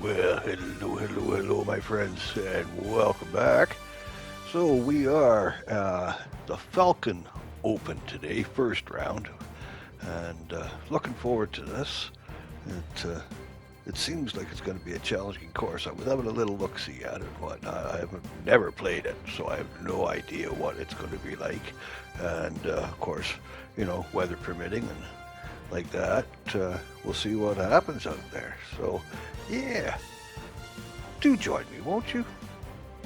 Well, hello, my friends, and welcome back. So we are the Falcon Open today, first round, and looking forward to this. It seems like it's going to be a challenging course. I was having a little look-see at it and whatnot. I haven't never played it, so I have no idea what it's going to be like. And of course, weather permitting and like that, we'll see what happens out there. So, yeah, do join me, won't you?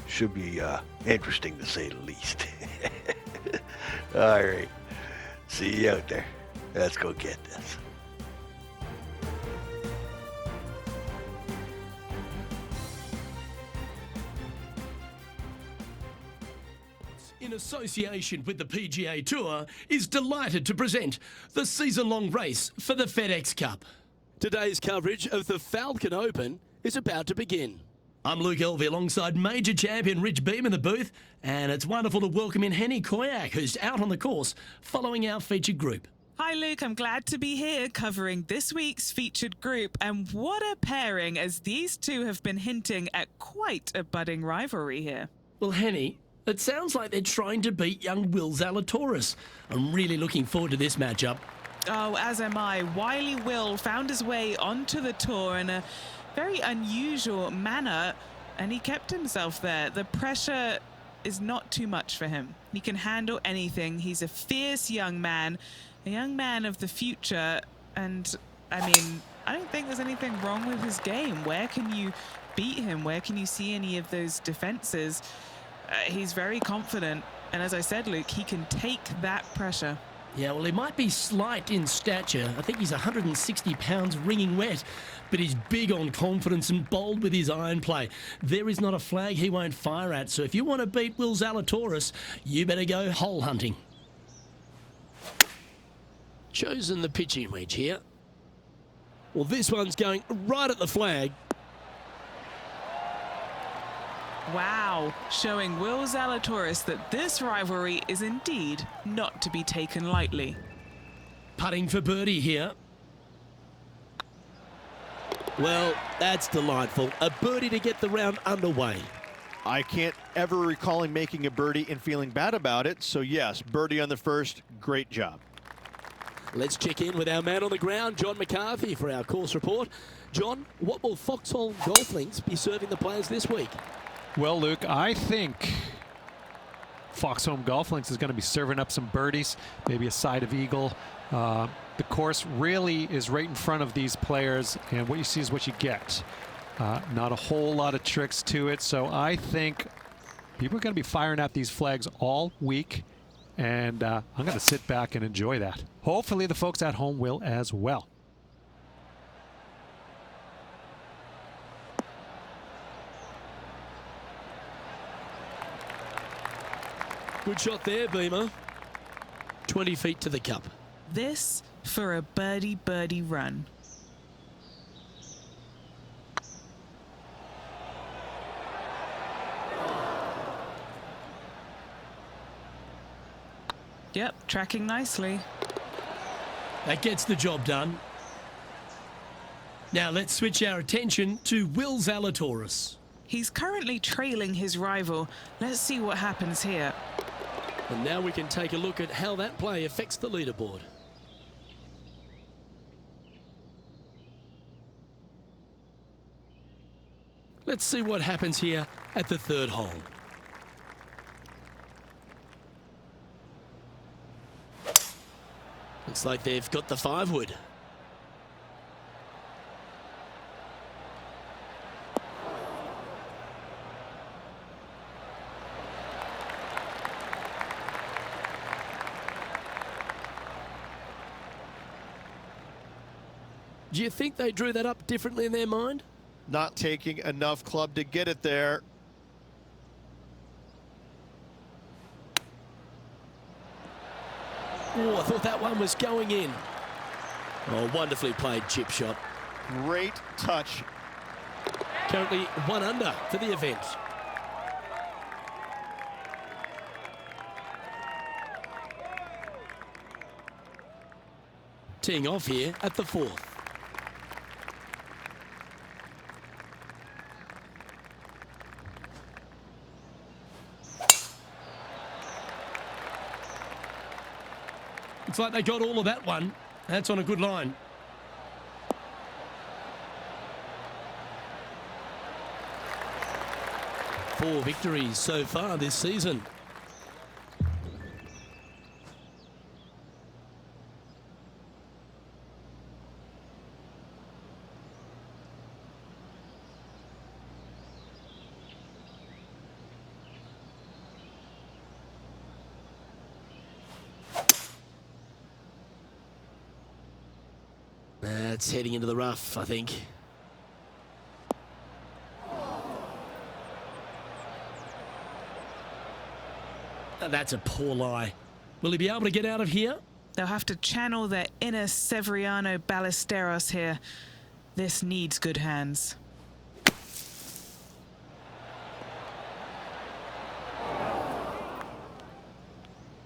Should be interesting to say the least. All right, see you out there. Let's go get this. In association with the PGA Tour, is delighted to present the season-long race for the FedEx Cup. Today's coverage of the Falcon Open is about to begin. I'm Luke Elvey alongside major champion Rich Beam in the booth, and it's wonderful to welcome in Henny Koyak, who's out on the course following our featured group. Hi Luke, I'm glad to be here covering this week's featured group, and what a pairing, as these two have been hinting at quite a budding rivalry here. Well, Henny, it sounds like they're trying to beat young Will Zalatoris. I'm really looking forward to this matchup. Oh, as am I. Wily Will found his way onto the tour in a very unusual manner, and he kept himself there. The pressure is not too much for him. He can handle anything. He's a fierce young man, a young man of the future, and I don't think there's anything wrong with his game. Where can you beat him? Where can you see any of those defenses? He's very confident, and as I said, Luke, he can take that pressure. Yeah, well, he might be slight in stature. I think he's 160 pounds wringing wet, but he's big on confidence and bold with his iron play. There is not a flag he won't fire at, so if you want to beat Will Zalatoris, you better go hole hunting. Chosen the pitching wedge here. Well, this one's going right at the flag. Wow, showing Will Zalatoris that this rivalry is indeed not to be taken lightly. Putting for birdie here. Well, that's delightful. A birdie to get the round underway. I can't ever recall him making a birdie and feeling bad about it. So yes, birdie on the first, great job. Let's check in with our man on the ground, John McCarthy, for our course report. John, what will Foxhole Golf Links be serving the players this week? Well, Luke, I think Foxhome Golf Links is going to be serving up some birdies, maybe a side of eagle. The course really is right in front of these players, and what you see is what you get. Not a whole lot of tricks to it, so I think people are going to be firing at these flags all week, and I'm going to sit back and enjoy that. Hopefully the folks at home will as well. Good shot there, Beamer. 20 feet to the cup. This for a birdie run. Yep, tracking nicely. That gets the job done. Now let's switch our attention to Will Zalatoris. He's currently trailing his rival. Let's see what happens here. And now we can take a look at how that play affects the leaderboard. Let's see what happens here at the third hole. Looks like they've got the 5-wood. Do you think they drew that up differently in their mind? Not taking enough club to get it there. Oh, I thought that one was going in. Oh, wonderfully played chip shot. Great touch. Currently 1 under for the event. Teeing off here at the 4th. Looks like they got all of that one. That's on a good line. Four victories so far this season. That's heading into the rough, I think. That's a poor lie. Will he be able to get out of here? They'll have to channel their inner Severiano Ballesteros here. This needs good hands.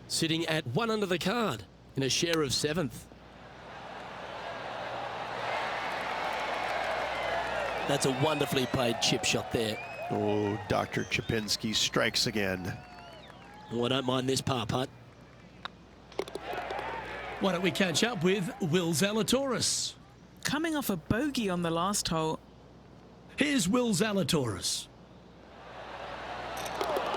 Sitting at 1 under the card in a share of 7th. That's a wonderfully played chip shot there. Oh, Dr. Chipinski strikes again. Oh, I don't mind this par putt. Why don't we catch up with Will Zalatoris? Coming off a bogey on the last hole. Here's Will Zalatoris.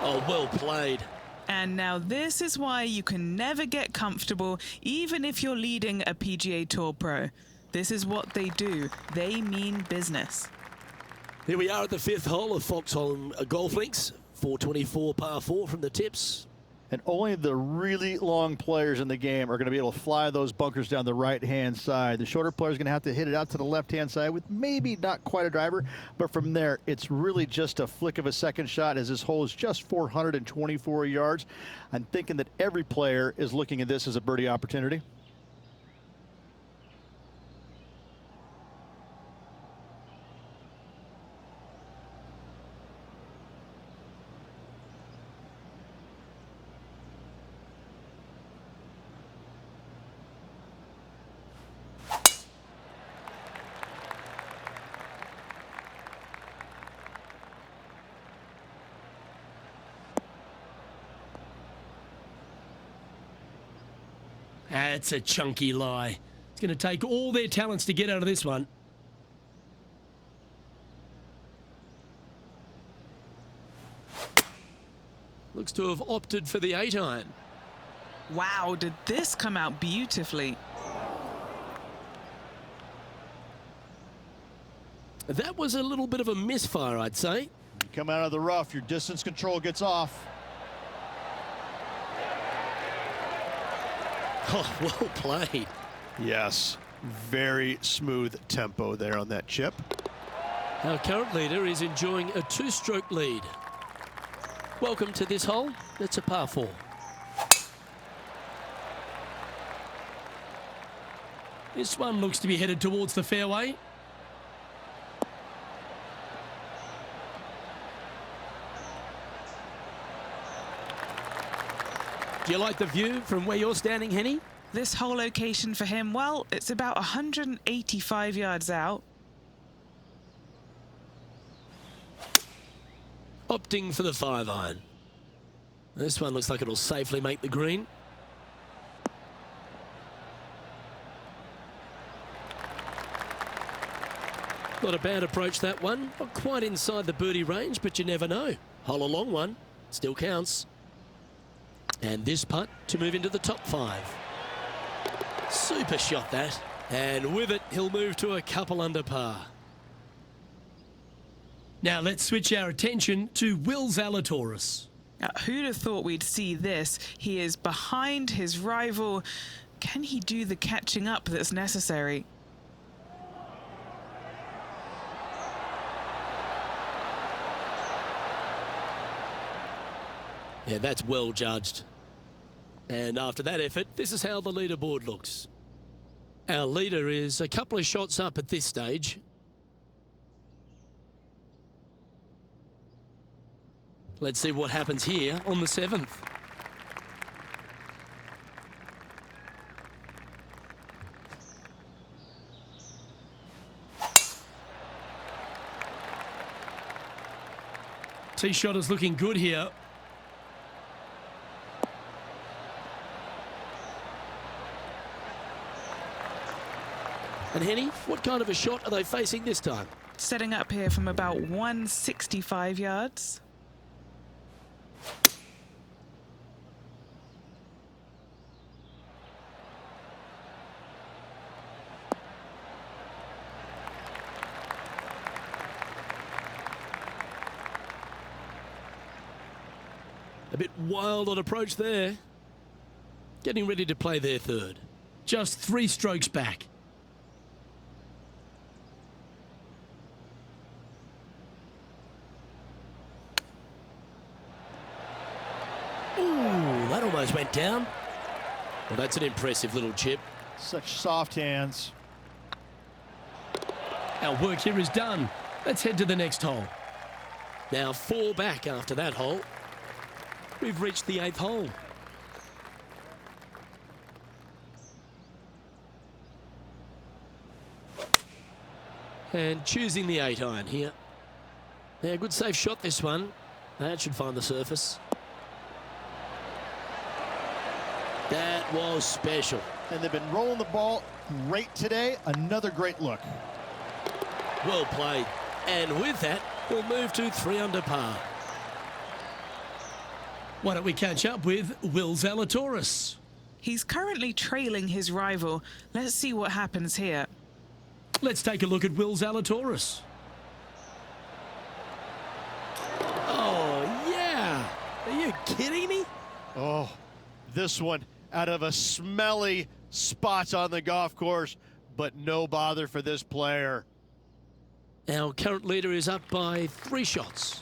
Oh, well played. And now this is why you can never get comfortable, even if you're leading a PGA Tour pro. This is what they do. They mean business. Here we are at the 5th hole of Foxhole Golf Links. 424 par 4 from the tips. And only the really long players in the game are going to be able to fly those bunkers down the right-hand side. The shorter players are going to have to hit it out to the left-hand side with maybe not quite a driver, but from there, it's really just a flick of a second shot as this hole is just 424 yards. I'm thinking that every player is looking at this as a birdie opportunity. That's a chunky lie. It's going to take all their talents to get out of this one. Looks to have opted for the 8-iron. Wow, did this come out beautifully? That was a little bit of a misfire, I'd say. You come out of the rough, your distance control gets off. Oh, well played. Yes, very smooth tempo there on that chip. Our current leader is enjoying a 2-stroke lead. Welcome to this hole. It's a par 4. This one looks to be headed towards the fairway. Do you like the view from where you're standing, Henny? This whole location for him, well, it's about 185 yards out. Opting for the 5-iron. This one looks like it'll safely make the green. Not a bad approach, that one. Not quite inside the birdie range, but you never know. Hole a long one. Still counts. And this putt to move into the top 5. Super shot, that. And with it, he'll move to a couple under par. Now let's switch our attention to Will Zalatoris. Who'd have thought we'd see this? He is behind his rival. Can he do the catching up that's necessary? Yeah, that's well judged. And after that effort, this is how the leaderboard looks. Our leader is a couple of shots up at this stage. Let's see what happens here on the 7th. Tee shot is looking good here. And Henny, what kind of a shot are they facing this time? Setting up here from about 165 yards. A bit wild on approach there. Getting ready to play their third. Just 3 strokes back. Ooh, that almost went down. Well, that's an impressive little chip. Such soft hands. Our work here is done. Let's head to the next hole. Now 4 back after that hole. We've reached the 8th hole. And choosing the 8-iron here. Yeah, good safe shot this one. That should find the surface. That was special. And they've been rolling the ball great today. Another great look. Well played. And with that, we'll move to 3 under par. Why don't we catch up with Will Zalatoris? He's currently trailing his rival. Let's see what happens here. Let's take a look at Will Zalatoris. Oh, yeah. Are you kidding me? Oh, this one out of a smelly spot on the golf course, but no bother for this player. Our current leader is up by 3 shots.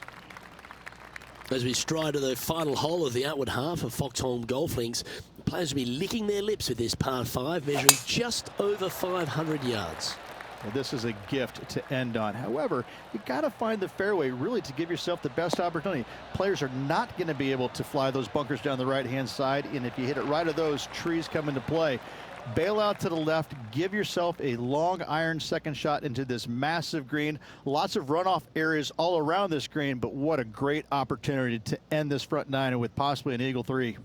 As we stride to the final hole of the outward half of Foxholm Golf Links, the players will be licking their lips with this par 5, measuring just over 500 yards. Well, this is a gift to end on. However, you got to find the fairway really to give yourself the best opportunity. Players are not going to be able to fly those bunkers down the right-hand side, and if you hit it right of those, trees come into play. Bail out to the left, give yourself a long iron second shot into this massive green. Lots of runoff areas all around this green, but what a great opportunity to end this front 9 with possibly an eagle 3.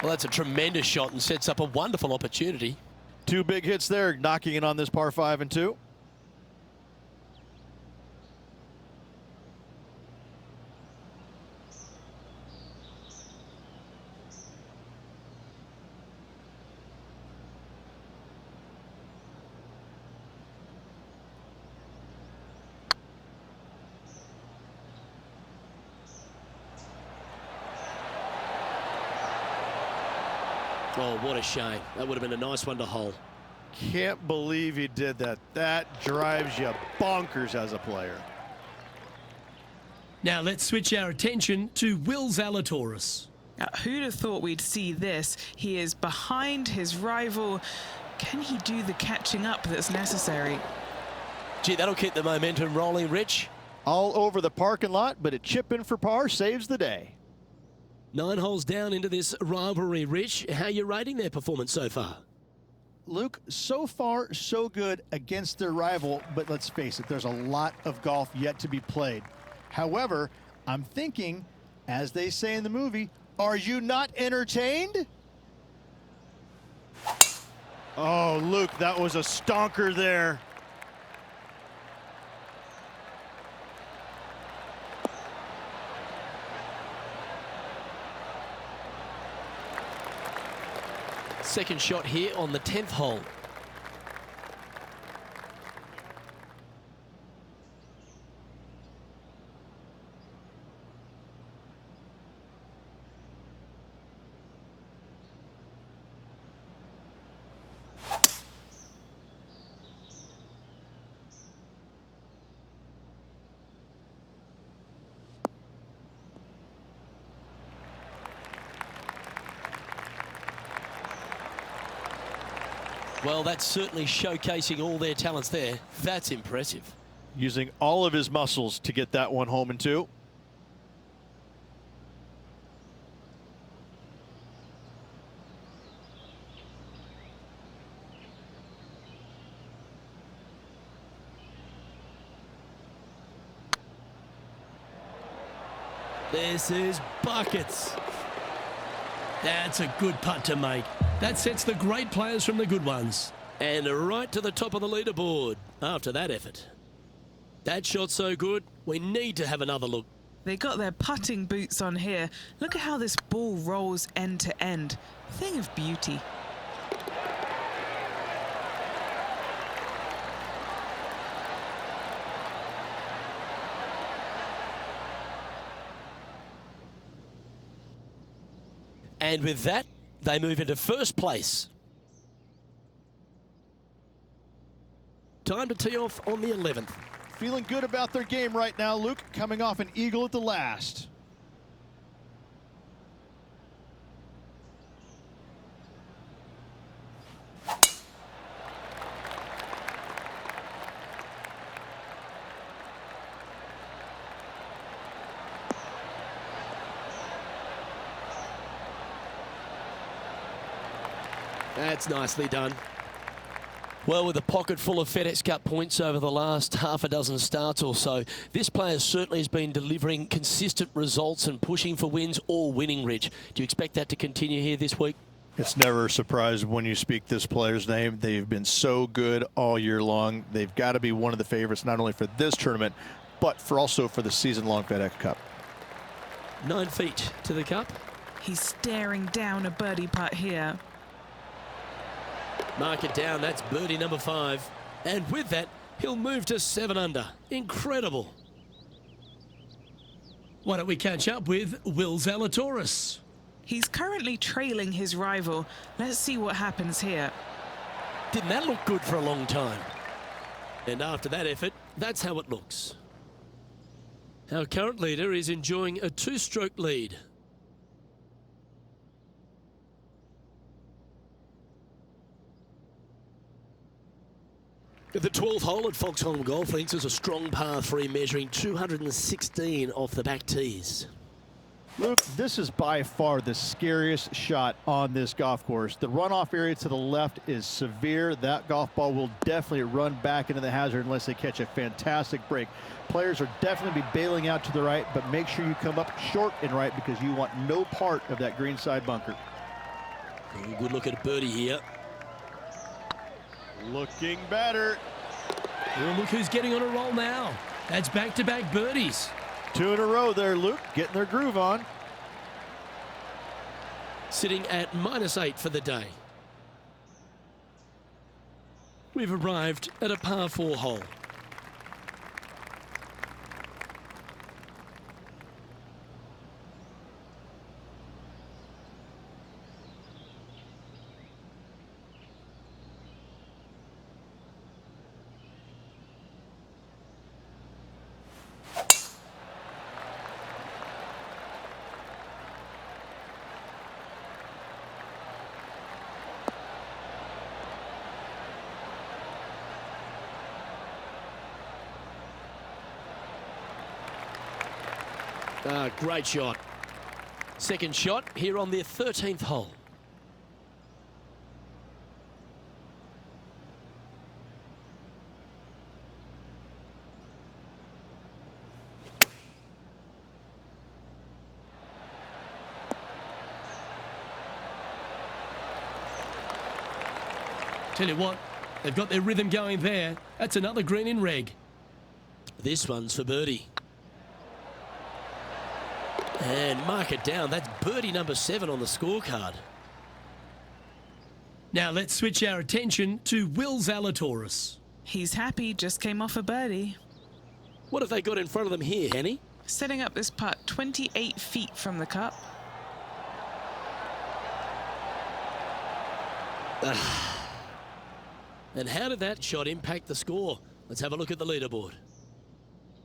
Well, that's a tremendous shot and sets up a wonderful opportunity. 2 big hits there, knocking it on this par 5 and 2. Oh, what a shame. That would have been a nice one to hole. Can't believe he did that. That drives you bonkers as a player. Now let's switch our attention to Will Zalatoris. Who'd have thought we'd see this? He is behind his rival. Can he do the catching up that's necessary? Gee, that'll keep the momentum rolling, Rich. All over the parking lot, but a chip in for par saves the day. 9 holes down into this rivalry, Rich. How are you rating their performance so far? Luke, so far, so good against their rival, but let's face it, there's a lot of golf yet to be played. However, I'm thinking, as they say in the movie, are you not entertained? Oh, Luke, that was a stonker there. Second shot here on the 10th hole. Well, that's certainly showcasing all their talents there. That's impressive. Using all of his muscles to get that one home in 2. This is buckets. That's a good putt to make. That sets the great players from the good ones. And right to the top of the leaderboard after that effort. That shot so good, we need to have another look. They got their putting boots on here. Look at how this ball rolls end to end. Thing of beauty. And with that, they move into first place. Time to tee off on the 11th. Feeling good about their game right now, Luke, coming off an eagle at the last. That's nicely done. Well, with a pocket full of FedEx Cup points over the last half a dozen starts or so, this player certainly has been delivering consistent results and pushing for wins or winning, Rich. Do you expect that to continue here this week? It's never a surprise when you speak this player's name. They've been so good all year long. They've got to be one of the favorites, not only for this tournament, but also for the season-long FedEx Cup. 9 feet to the cup. He's staring down a birdie putt here. Mark it down, that's birdie number 5. And with that, he'll move to 7 under. Incredible. Why don't we catch up with Will Zalatoris? He's currently trailing his rival. Let's see what happens here. Didn't that look good for a long time? And after that effort, that's how it looks. Our current leader is enjoying a 2-stroke lead. The 12th hole at Falcon Golf Links is a strong par 3 measuring 216 off the back tees. Luke, this is by far the scariest shot on this golf course. The runoff area to the left is severe. That golf ball will definitely run back into the hazard unless they catch a fantastic break. Players are definitely be bailing out to the right, but make sure you come up short and right because you want no part of that greenside bunker. Good look at birdie here. Looking better. Well, look who's getting on a roll now. That's back-to-back birdies. 2 in a row there, Luke, getting their groove on. Sitting at -8 for the day. We've arrived at a par 4 hole. Great shot. Second shot here on the 13th hole. Tell you what, they've got their rhythm going there. That's another green in reg. This one's for birdie. And mark it down. That's birdie number 7 on the scorecard. Now let's switch our attention to Will Zalatoris. He's happy, just came off a birdie. What have they got in front of them here, Henny? Setting up this putt 28 feet from the cup. And how did that shot impact the score? Let's have a look at the leaderboard.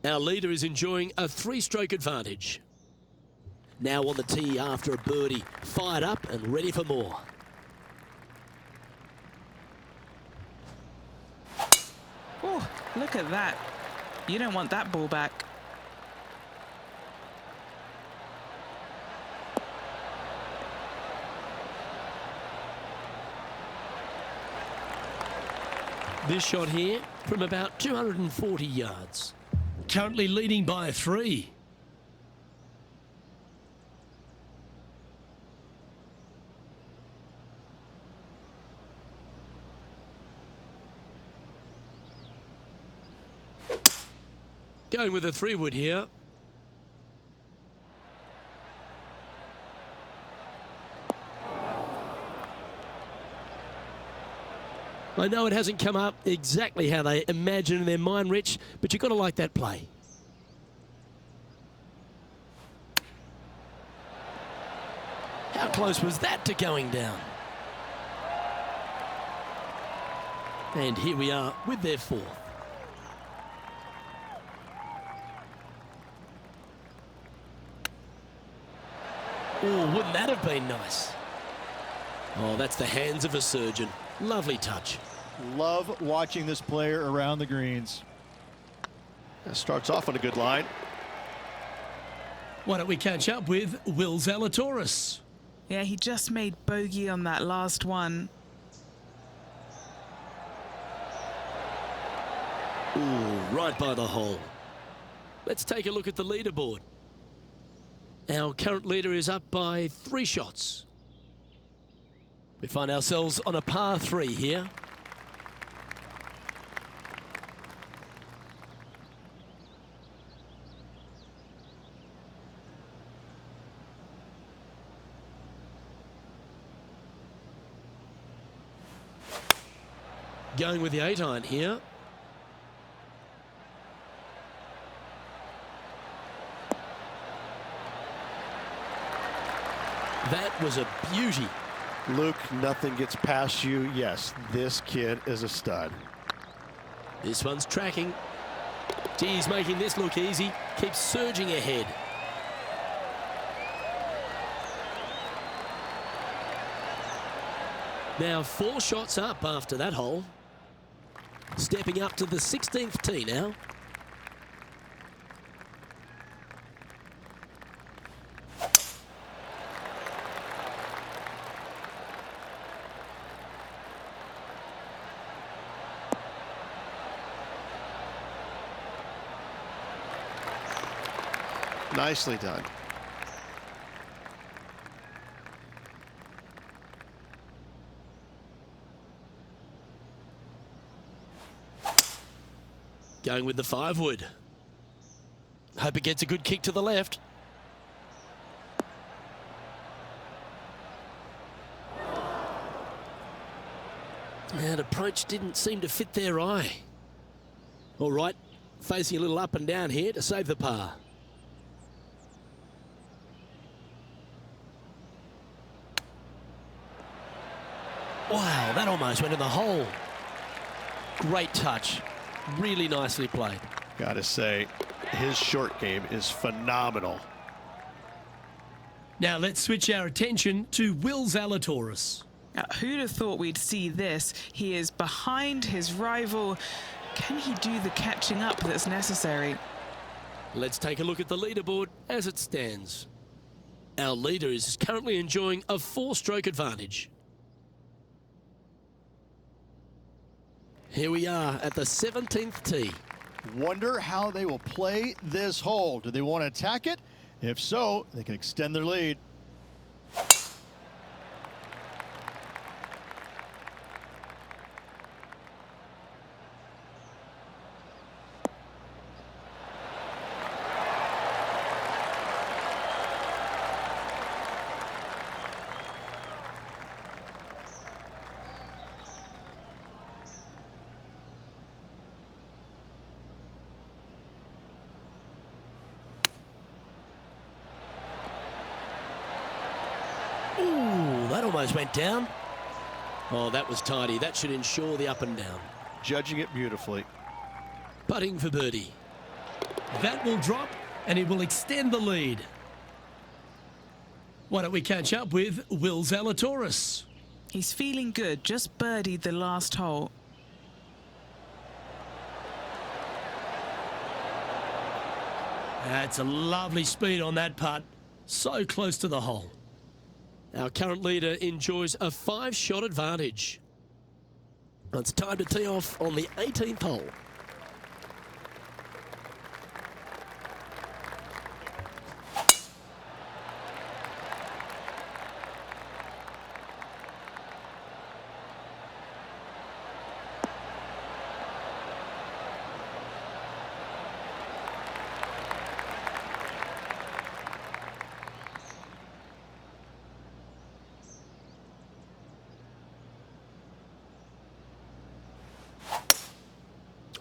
Our leader is enjoying a 3-stroke advantage. Now on the tee after a birdie, fired up and ready for more. Oh, look at that. You don't want that ball back. This shot here from about 240 yards. Currently leading by 3. Going with a 3-wood here. I know it hasn't come up exactly how they imagine in their mind, Rich, but you've got to like that play. How close was that to going down? And here we are with their 4th. Oh, wouldn't that have been nice? Oh, that's the hands of a surgeon. Lovely touch. Love watching this player around the greens. That starts off on a good line. Why don't we catch up with Will Zalatoris? Yeah, he just made bogey on that last one. Ooh, right by the hole. Let's take a look at the leaderboard. Our current leader is up by 3 shots. We find ourselves on a par 3 here. Going with the 8-iron here. That was a beauty. Luke, nothing gets past you. Yes, this kid is a stud. This one's tracking. Gee, he's making this look easy. Keeps surging ahead. Now 4 shots up after that hole. Stepping up to the 16th tee now. Nicely done. Going with the 5-wood. Hope it gets a good kick to the left. That approach didn't seem to fit their eye. All right, facing a little up and down here to save the par. Wow, that almost went in the hole. Great touch. Really nicely played. Gotta say, his short game is phenomenal. Now let's switch our attention to Will Zalatoris. Now, who'd have thought we'd see this? He is behind his rival. Can he do the catching up that's necessary? Let's take a look at the leaderboard as it stands. Our leader is currently enjoying a 4-stroke advantage. Here we are at the 17th tee. Wonder how they will play this hole. Do they want to attack it? If so, they can extend their lead. Ooh, that almost went down. Oh, that was tidy. That should ensure the up and down. Judging it beautifully. Putting for birdie. That will drop and it will extend the lead. Why don't we catch up with Will Zalatoris? He's feeling good, just birdied the last hole. That's a lovely speed on that putt. So close to the hole. Our current leader enjoys a 5-shot advantage. It's time to tee off on the 18th hole.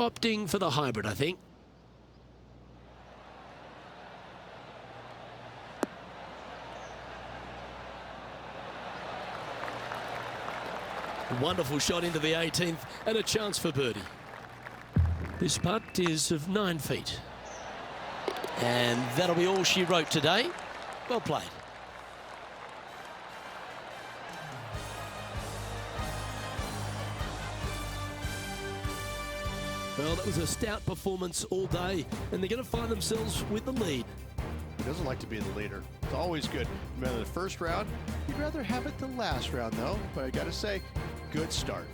Opting for the hybrid, I think. Wonderful shot into the 18th and a chance for birdie. This putt is of 9 feet. And that'll be all she wrote today. Well played. Well, that was a stout performance all day, and they're going to find themselves with the lead. He doesn't like to be the leader. It's always good. No matter the first round, he'd rather have it the last round, though. But I got to say, good start.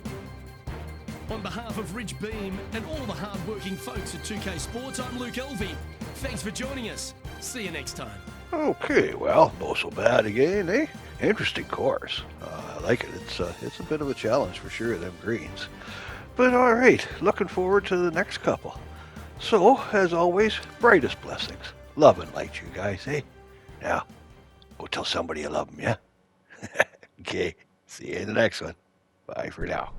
On behalf of Rich Beam and all the hard-working folks at 2K Sports, I'm Luke Elvey. Thanks for joining us. See you next time. Okay, well, not so bad again, eh? Interesting course. I like it. It's a bit of a challenge for sure, them greens. But all right, looking forward to the next couple. So, as always, brightest blessings. Love and light, you guys, eh? Now, go tell somebody you love them, yeah? Okay, see you in the next one. Bye for now.